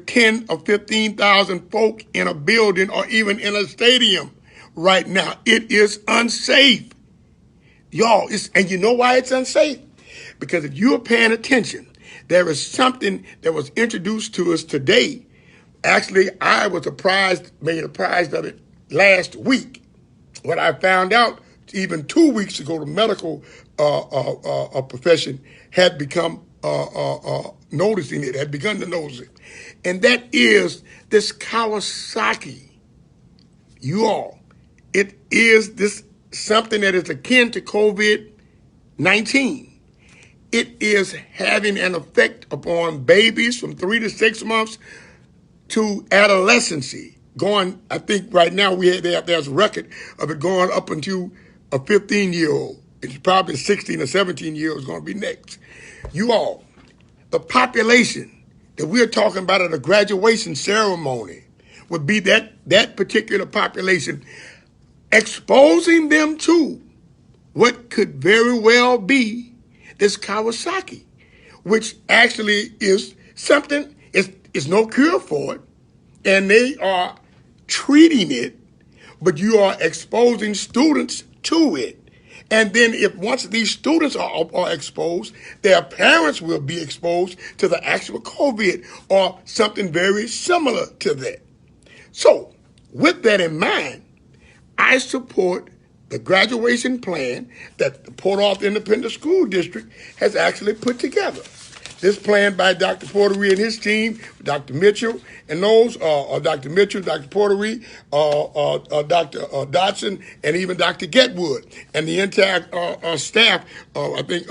10 or 15,000 folk in a building or even in a stadium right now. It is unsafe. Y'all, and you know why it's unsafe? Because if you're paying attention, there is something that was introduced to us today. Actually, I was made apprised of it last week. What I found out even 2 weeks ago, the medical profession had become noticing it, had begun to notice it. And that is this Kawasaki. You all, it is this something that is akin to COVID-19. It is having an effect upon babies from 3 to 6 months to adolescency. Going, I think right now there's a record of it going up into a 15-year-old. It's probably 16 or 17-year-old is going to be next. You all, the population that we're talking about at a graduation ceremony would be that particular population, exposing them to what could very well be this Kawasaki, which actually is something, is no cure for it, and they are treating it, but you are exposing students to it. And then once these students are exposed, their parents will be exposed to the actual COVID or something very similar to that. So with that in mind, I support the graduation plan that the Port Arthur Independent School District has actually put together. This plan by Dr. Portery and his team, Dr. Mitchell, and those, Dr. Mitchell, Dr. Portery, Dr. Dodson, and even Dr. Getwood, and the entire staff, I think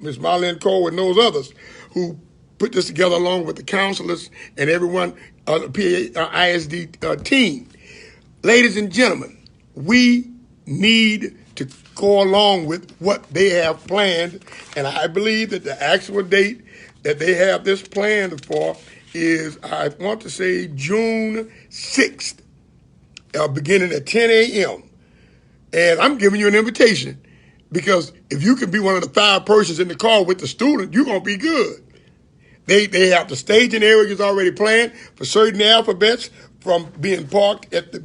Ms. Marlene Cole and those others who put this together along with the counselors and everyone, the PAISD team. Ladies and gentlemen, we need to go along with what they have planned, and I believe that the actual date that they have this planned for is, I want to say, June 6th, beginning at 10 a.m. And I'm giving you an invitation, because if you can be one of the 5 persons in the car with the student, you're going to be good. They have the staging areas already planned for certain alphabets, from being parked at the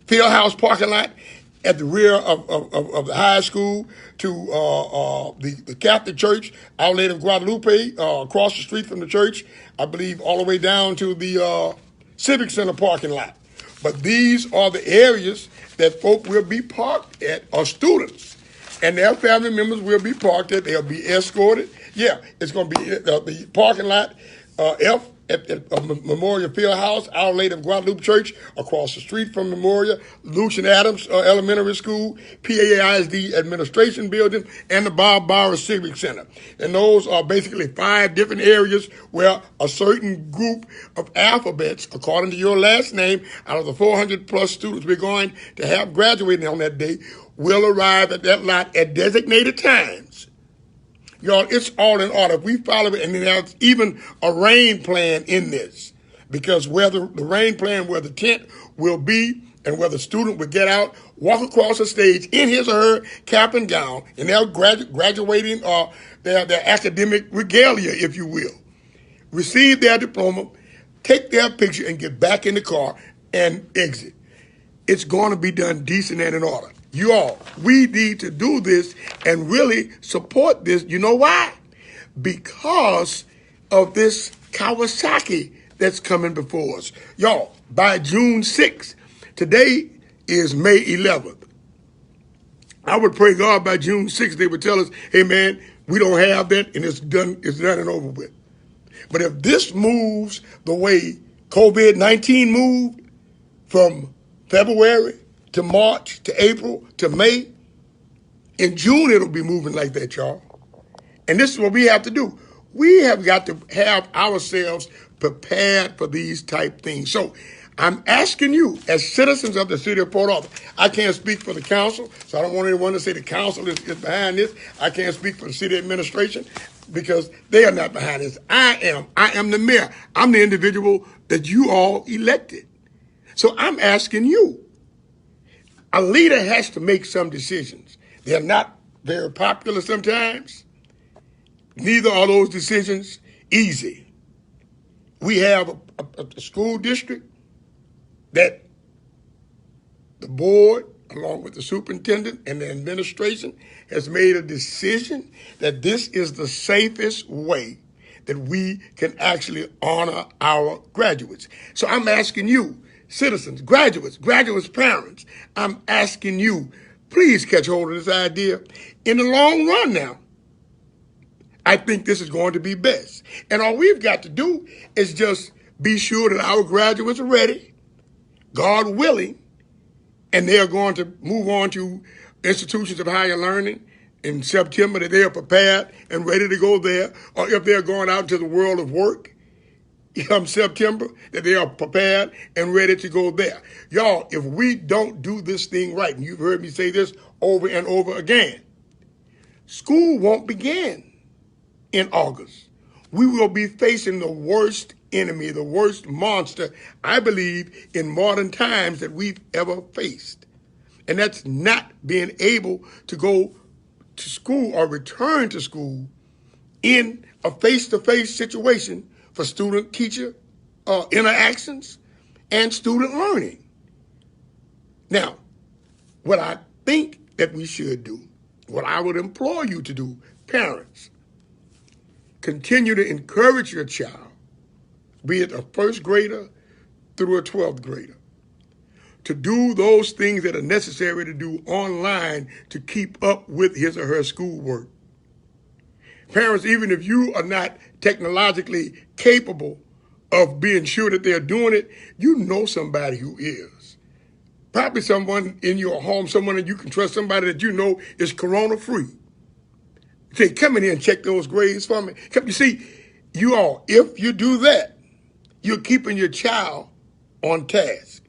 field house parking lot at the rear of the high school to the Catholic Church, Our Lady of Guadalupe, across the street from the church, I believe all the way down to the Civic Center parking lot. But these are the areas that folk will be parked at, or students, and their family members will be parked at. They'll be escorted. Yeah, it's going to be the parking lot F at Memorial Fieldhouse, Our Lady of Guadalupe Church, across the street from Memorial, Lucian Adams Elementary School, PAISD Administration Building, and the Bob Bauer Civic Center. And those are basically 5 different areas where a certain group of alphabets, according to your last name, out of the 400 plus students we're going to have graduating on that day, will arrive at that lot at designated times. Y'all, it's all in order. If we follow it, and then there's even a rain plan in this, because where the rain plan, where the tent will be, and where the student will get out, walk across the stage in his or her cap and gown, and they're graduating their academic regalia, if you will, receive their diploma, take their picture, and get back in the car and exit. It's going to be done decent and in order. You all, we need to do this and really support this. You know why? Because of this Kawasaki that's coming before us. Y'all, by June 6th, today is May 11th. I would pray God by June 6th they would tell us, hey man, we don't have that, and it's done and over with. But if this moves the way COVID-19 moved from February to March, to April, to May, in June it'll be moving like that, y'all. And this is what we have to do. We have got to have ourselves prepared for these type things. So I'm asking you, as citizens of the city of Port Arthur, I can't speak for the council, so I don't want anyone to say the council is behind this. I can't speak for the city administration, because they are not behind this. I am the mayor. I'm the individual that you all elected. So I'm asking you. A leader has to make some decisions. They're not very popular sometimes. Neither are those decisions easy. we have a school district that the board, along with the superintendent and the administration, has made a decision that this is the safest way that we can actually honor our graduates. So I'm asking you, citizens, graduates, parents, I'm asking you, please catch hold of this idea. In the long run now, I think this is going to be best. And all we've got to do is just be sure that our graduates are ready, God willing, and they are going to move on to institutions of higher learning in September, that they are prepared and ready to go there. Or if they're going out to the world of work come September, that they are prepared and ready to go there. Y'all, if we don't do this thing right, and you've heard me say this over and over again, school won't begin in August. We will be facing the worst enemy, the worst monster, I believe, in modern times that we've ever faced. And that's not being able to go to school or return to school in a face-to-face situation for student-teacher interactions and student learning. Now, what I think that we should do, what I would implore you to do, parents, continue to encourage your child, be it a first grader through a 12th grader, to do those things that are necessary to do online to keep up with his or her schoolwork. Parents, even if you are not technologically capable of being sure that they're doing it, you know somebody who is. Probably someone in your home, someone that you can trust, somebody that you know is corona-free. Say, come in here and check those grades for me. You see, you all, if you do that, you're keeping your child on task.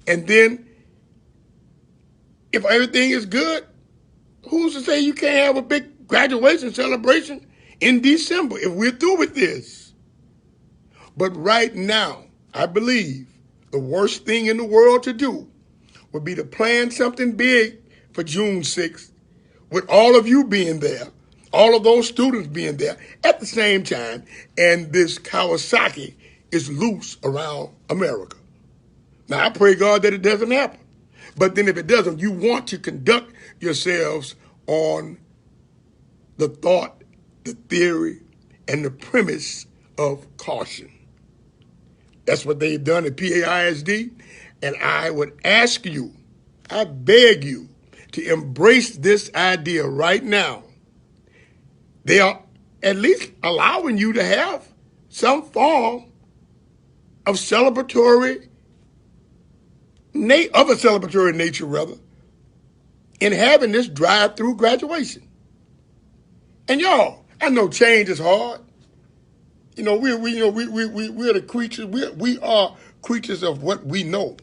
And then, if everything is good, who's to say you can't have a big graduation celebration in December if we're through with this? But right now, I believe the worst thing in the world to do would be to plan something big for June 6th, with all of you being there, all of those students being there at the same time, and this Kawasaki is loose around America. Now, I pray God that it doesn't happen. But then if it doesn't, you want to conduct yourselves on the thought, the theory, and the premise of caution. That's what they've done at PAISD. And I would ask you, I beg you, to embrace this idea right now. They are at least allowing you to have some form of celebratory nature, in having this drive-through graduation. And y'all, I know change is hard. You know, we're the creatures. We are creatures of what we know,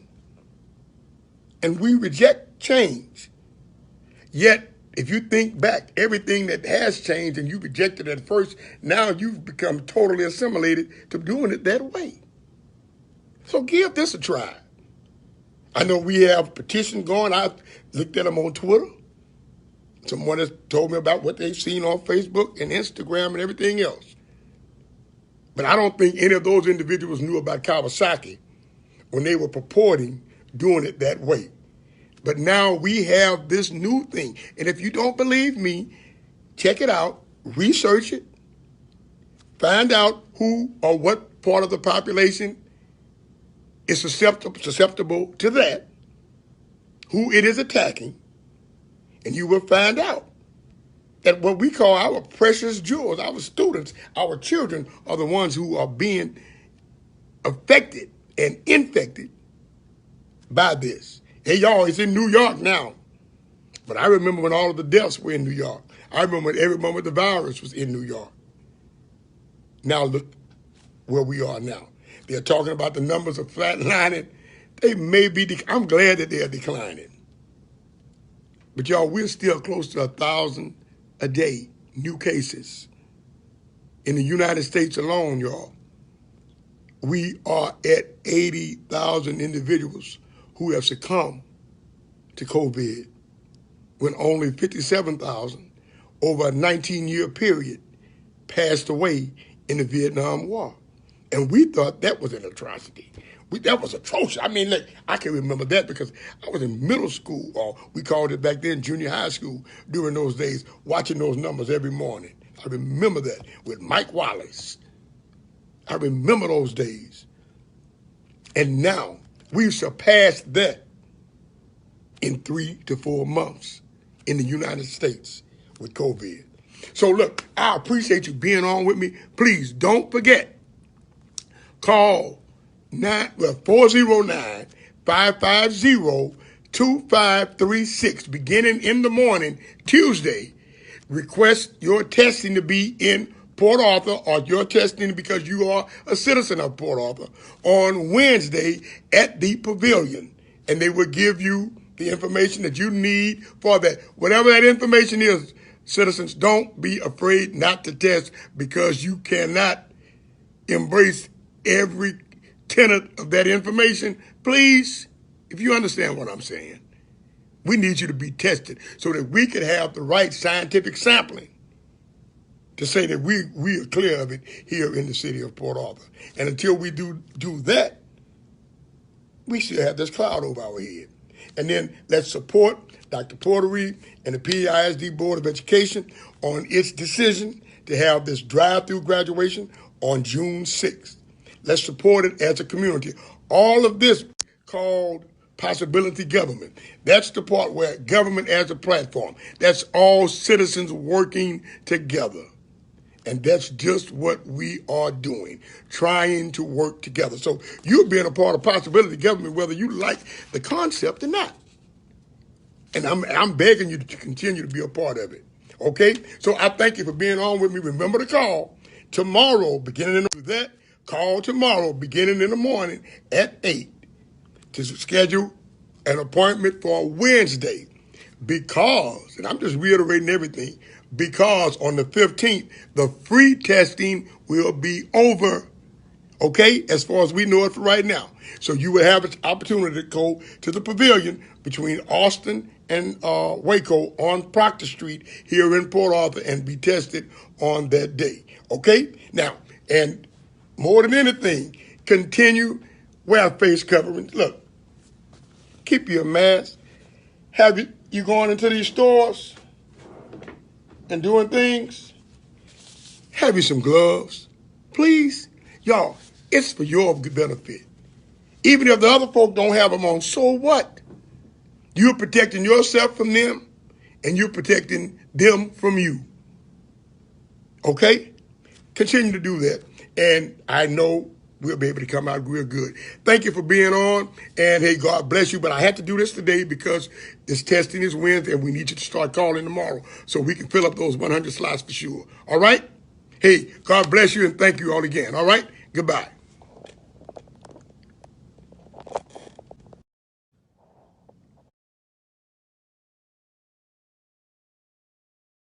and we reject change. Yet, if you think back, everything that has changed and you rejected it at first, now you've become totally assimilated to doing it that way. So give this a try. I know we have petitions going. I've looked at them on Twitter. Someone has told me about what they've seen on Facebook and Instagram and everything else. But I don't think any of those individuals knew about Kawasaki when they were purporting doing it that way. But now we have this new thing. And if you don't believe me, check it out, research it, find out who or what part of the population is susceptible to that, who it is attacking, and you will find out that what we call our precious jewels, our students, our children, are the ones who are being affected and infected by this. Hey, y'all, it's in New York now. But I remember when all of the deaths were in New York. I remember when every moment the virus was in New York. Now look where we are now. They're talking about the numbers of flatlining. They may be, I'm glad that they're declining. But y'all, we're still close to 1,000 a day, new cases. In the United States alone, y'all, we are at 80,000 individuals who have succumbed to COVID, when only 57,000 over a 19-year period passed away in the Vietnam War. And we thought that was an atrocity. That was atrocious. I mean, look, I can remember that because I was in middle school, or we called it back then junior high school during those days, watching those numbers every morning. I remember that with Mike Wallace. I remember those days. And now we've surpassed that in 3 to 4 months in the United States with COVID. So look, I appreciate you being on with me. Please don't forget, call 409-550-2536 beginning in the morning, Tuesday. Request your testing to be in Port Arthur, or your testing because you are a citizen of Port Arthur, on Wednesday at the Pavilion. And they will give you the information that you need for that. Whatever that information is, citizens, don't be afraid not to test, because you cannot embrace every tenet of that information. Please, if you understand what I'm saying, we need you to be tested so that we can have the right scientific sampling to say that we are clear of it here in the city of Port Arthur. And until we do that, we should have this cloud over our head. And then let's support Dr. Portery and the PAISD Board of Education on its decision to have this drive-through graduation on June 6th. Let's support it as a community. All of this called possibility government. That's the part where government as a platform. That's all citizens working together. And that's just what we are doing, trying to work together. So you're being a part of possibility government, whether you like the concept or not. And I'm begging you to continue to be a part of it. Okay? So I thank you for being on with me. Remember to call tomorrow, beginning in that. Call tomorrow, beginning in the morning at 8 to schedule an appointment for Wednesday. Because, and I'm just reiterating everything, because on the 15th, the free testing will be over, okay, as far as we know it for right now. So you will have an opportunity to go to the Pavilion between Austin and Waco on Proctor Street here in Port Arthur and be tested on that day, okay? Now, and more than anything, continue, wear face coverings. Look, keep your mask. Have you going into these stores and doing things? Have you some gloves, please? Y'all, it's for your benefit. Even if the other folk don't have them on, so what? You're protecting yourself from them, and you're protecting them from you. Okay? Continue to do that, and I know we'll be able to come out real good. Thank you for being on, and hey, God bless you. But I had to do this today because this testing is Wednesday, and we need you to start calling tomorrow so we can fill up those 100 slots for sure. All right? Hey, God bless you, and thank you all again. All right? Goodbye.